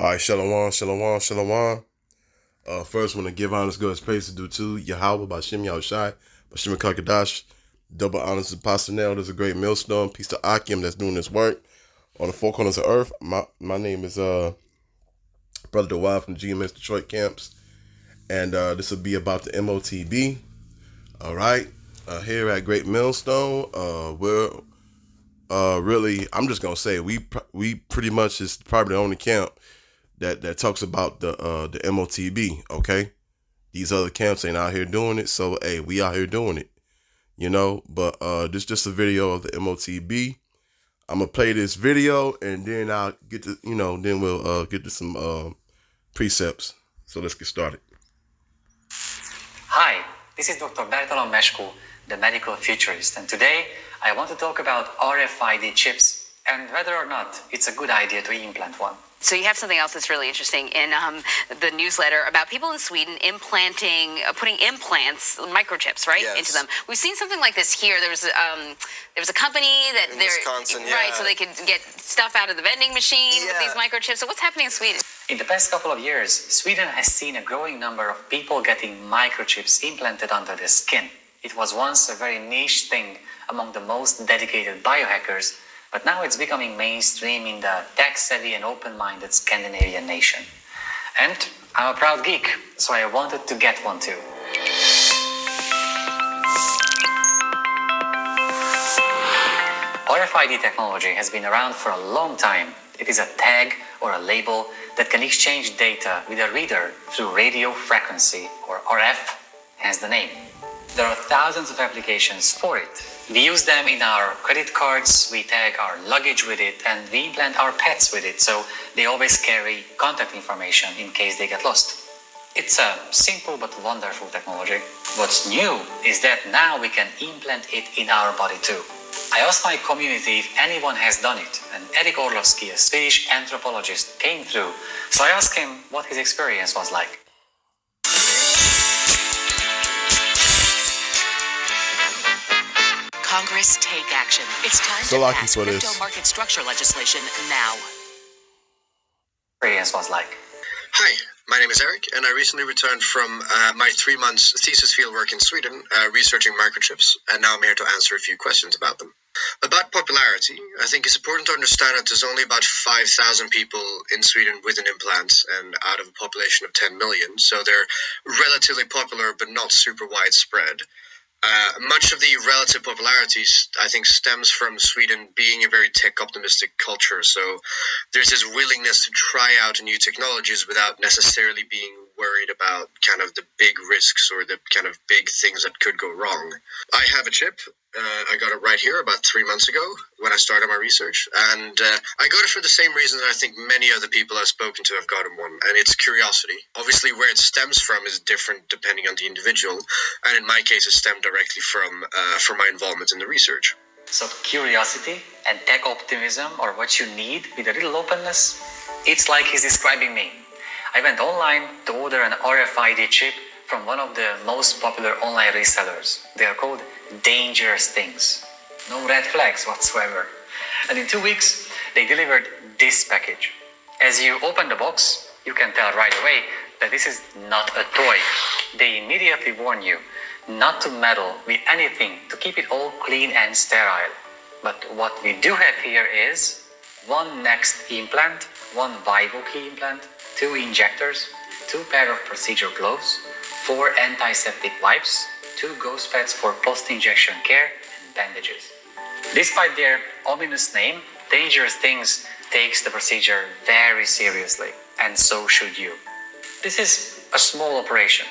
All right, shalom, shalom, shalom. First, want to give honors, good praise to do to Yahweh by Shem Yahushai, by Shem Kakadash. Double honors to Pastor Nell. There's a great millstone. Peace to Akim that's doing this work on the four corners of earth. My name is Brother Dewey from GMS Detroit Camps, and this will be about the MOTB. All right, here at Great Millstone, we're really, I'm just gonna say we pretty much is probably the only camp that talks about the MOTB. Okay, these other camps ain't out here doing it, so hey, we out here doing it, But this just a video of the MOTB. I'm gonna play this video and then I'll get to then we'll get to some precepts. So let's get started. Hi, this is Dr. Bertalan Meshku, the medical futurist, and today I want to talk about RFID chips and whether or not it's a good idea to implant one. So you have something else that's really interesting in the newsletter about people in Sweden putting implants, microchips, right, Yes. into them. We've seen something like this here. There was a company that In Wisconsin, right, yeah. so they could get stuff out of the vending machine with Yeah. these microchips. So what's happening in Sweden? In the past couple of years, Sweden has seen a growing number of people getting microchips implanted under their skin. It was once a very niche thing among the most dedicated biohackers, but now it's becoming mainstream in the tech-savvy and open-minded Scandinavian nation. And I'm a proud geek, so I wanted to get one too. RFID technology has been around for a long time. It is a tag or a label that can exchange data with a reader through radio frequency, or RF, hence the name. There are thousands of applications for it. We use them in our credit cards, we tag our luggage with it, and we implant our pets with it, so they always carry contact information in case they get lost. It's a simple but wonderful technology. What's new is that now we can implant it in our body too. I asked my community if anyone has done it, and Erik Orlovsky, a Swedish anthropologist, came through, so I asked him what his experience was like. Congress, take action. It's time So to lucky pass for this. crypto market structure legislation now. Experience was like. Hi, my name is Eric, and I recently returned from my 3 months thesis fieldwork in Sweden, researching microchips, and now I'm here to answer a few questions about them. About popularity, I think it's important to understand that there's only about 5,000 people in Sweden with an implant, and out of a population of 10 million, so they're relatively popular but not super widespread. Much of the relative popularity, I think, stems from Sweden being a very tech-optimistic culture. So there's this willingness to try out new technologies without necessarily being worried about kind of the big risks or the kind of big things that could go wrong. I have a chip. I got it right here about 3 months ago when I started my research. And I got it for the same reason that I think many other people I've spoken to have gotten one, and it's curiosity. Obviously, where it stems from is different depending on the individual. And in my case, it stemmed directly from my involvement in the research. So curiosity and tech optimism are what you need with a little openness. It's like he's describing me. I went online to order an RFID chip from one of the most popular online resellers. They are called Dangerous Things. No red flags whatsoever. And in 2 weeks, they delivered this package. As you open the box, you can tell right away that this is not a toy. They immediately warn you not to meddle with anything to keep it all clean and sterile. But what we do have here is one Next implant, one Vivo key implant, 2 injectors, 2 pair of procedure gloves, 4 antiseptic wipes, 2 gauze pads for post-injection care, and bandages. Despite their ominous name, Dangerous Things takes the procedure very seriously, and so should you. This is a small operation.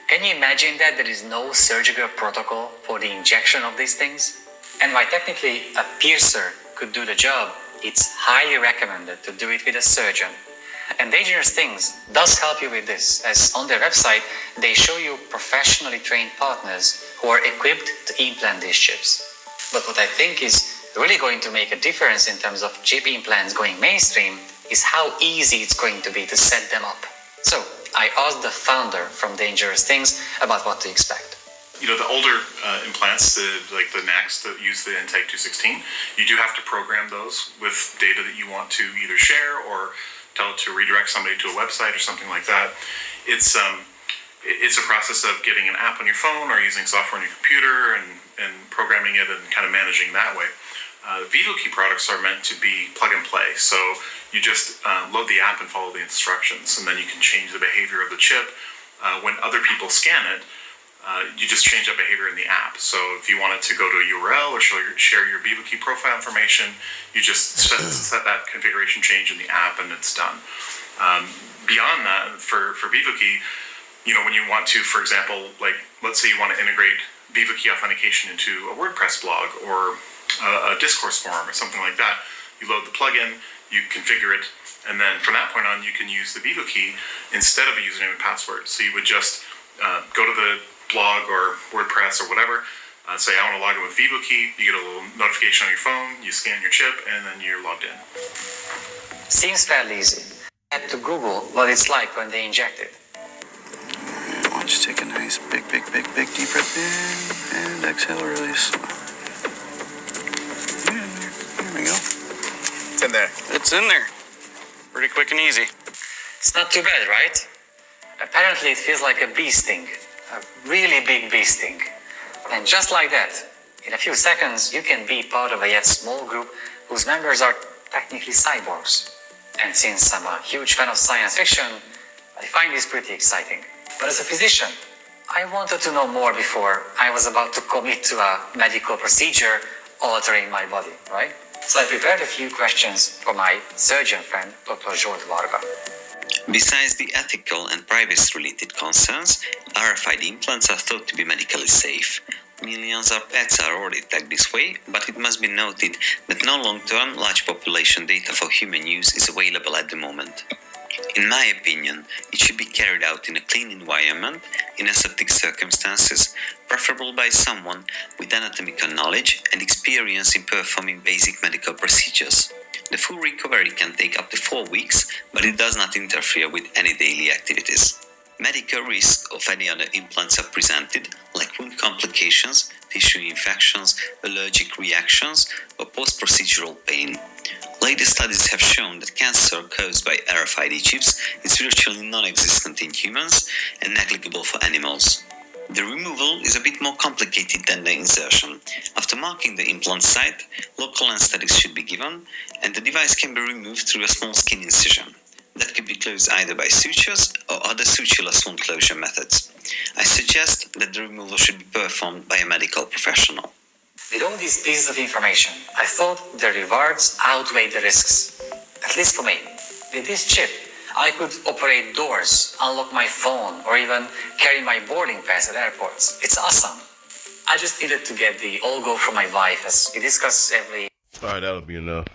Can you imagine that there is no surgical protocol for the injection of these things? And while technically a piercer could do the job, it's highly recommended to do it with a surgeon. And Dangerous Things does help you with this, as on their website they show you professionally trained partners who are equipped to implant these chips. But what I think is really going to make a difference in terms of chip implants going mainstream is how easy it's going to be to set them up. So I asked the founder from Dangerous Things about what to expect. You know, the older implants, like the Next that use the Intake 216, you do have to program those with data that you want to either share or tell it to redirect somebody to a website or something like that. It's a process of getting an app on your phone or using software on your computer and programming it and kind of managing that way. VivoKey products are meant to be plug and play. So you just load the app and follow the instructions, and then you can change the behavior of the chip. When other people scan it, you just change that behavior in the app. So if you want it to go to a URL or share your VivoKey profile information, you just set that configuration change in the app, and it's done. Beyond that, for VivoKey, when you want to, for example, like let's say you want to integrate VivoKey authentication into a WordPress blog or a discourse forum or something like that, you load the plugin, you configure it, and then from that point on, you can use the VivoKey instead of a username and password. So you would just go to the blog or WordPress or whatever, say I want to log in with VivoKey, you get a little notification on your phone, you scan your chip, and then you're logged in. Seems fairly easy. I had to Google what it's like when they inject it. Why don't you take a nice big deep breath in and exhale, release. There we go. It's in there. It's in there. Pretty quick and easy. It's not too bad, right? Apparently it feels like a bee sting. A really big bee sting. And just like that, in a few seconds, you can be part of a yet small group whose members are technically cyborgs. And since I'm a huge fan of science fiction, I find this pretty exciting. But as a physician, I wanted to know more before I was about to commit to a medical procedure altering my body, right? So I prepared a few questions for my surgeon friend, Dr. Zsolt Varga. Besides the ethical and privacy-related concerns, RFID implants are thought to be medically safe. Millions of pets are already tagged this way, but it must be noted that no long-term large population data for human use is available at the moment. In my opinion, it should be carried out in a clean environment, in aseptic circumstances, preferable by someone with anatomical knowledge and experience in performing basic medical procedures. The full recovery can take up to 4 weeks, but it does not interfere with any daily activities. Medical risks of any other implants are presented, like wound complications, tissue infections, allergic reactions, or post-procedural pain. Latest studies have shown that cancer caused by RFID chips is virtually non-existent in humans and negligible for animals. The removal is a bit more complicated than the insertion. After marking the implant site, local anesthetics should be given, and the device can be removed through a small skin incision. That could be closed either by sutures or other sutureless wound closure methods. I suggest that the removal should be performed by a medical professional. With all these pieces of information, I thought the rewards outweigh the risks. At least for me. With this chip, I could operate doors, unlock my phone, or even carry my boarding pass at airports. It's awesome. I just needed to get the all go from my wife as we discuss every... Alright, that'll be enough.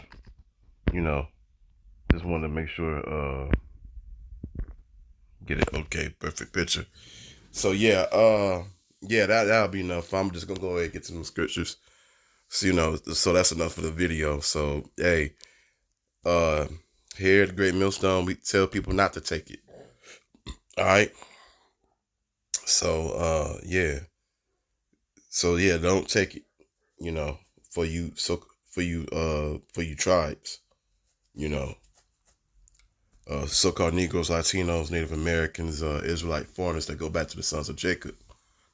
Just wanted to make sure, get it okay, perfect picture. So that'll be enough. I'm just gonna go ahead and get to some scriptures. So, so that's enough for the video. So, hey, here at the Great Millstone, we tell people not to take it. All right. So, don't take it. For you tribes. So-called Negroes, Latinos, Native Americans, Israelite foreigners that go back to the sons of Jacob.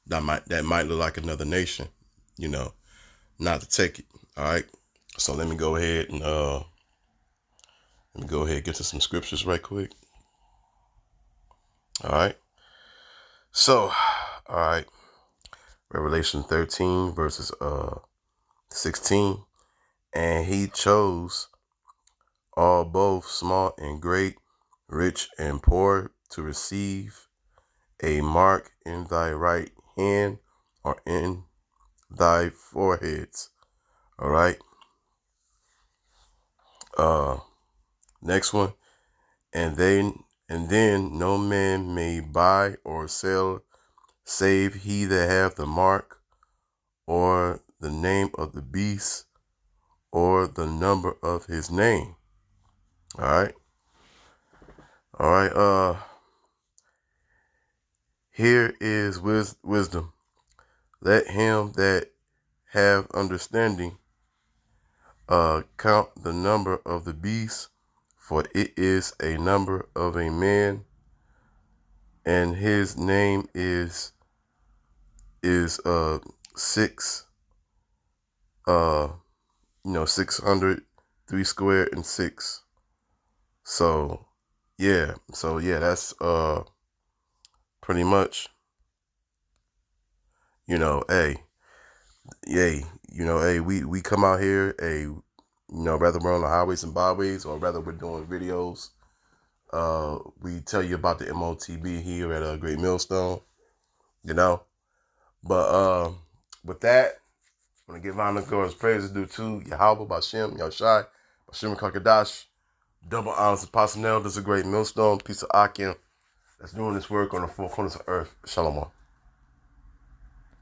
That might look like another nation. Not to take it. All right. So let me go ahead and get to some scriptures right quick. All right. So, all right. Revelation 13 verses 16. And he chose all, both small and great, rich and poor, to receive a mark in thy right hand or in thy foreheads. All right. Next one. And then no man may buy or sell save he that hath the mark or the name of the beast or the number of his name. All right. All right. Here is wisdom. Let him that have understanding count the number of the beast, for it is a number of a man, and his name is 6, 600, 3 squared and 6. So yeah, that's pretty much, hey, yay, hey, we come out here, whether we're on the highways and byways or whether we're doing videos, we tell you about the MOTB here at a Great Millstone, But with that, I'm gonna give honor to God's praise due to Yahweh, Bashem, Yahushai, Bashem Kakadash, double honors to personnel. This is a Great Millstone, piece of Akim that's doing this work on the four corners of earth. Shalom.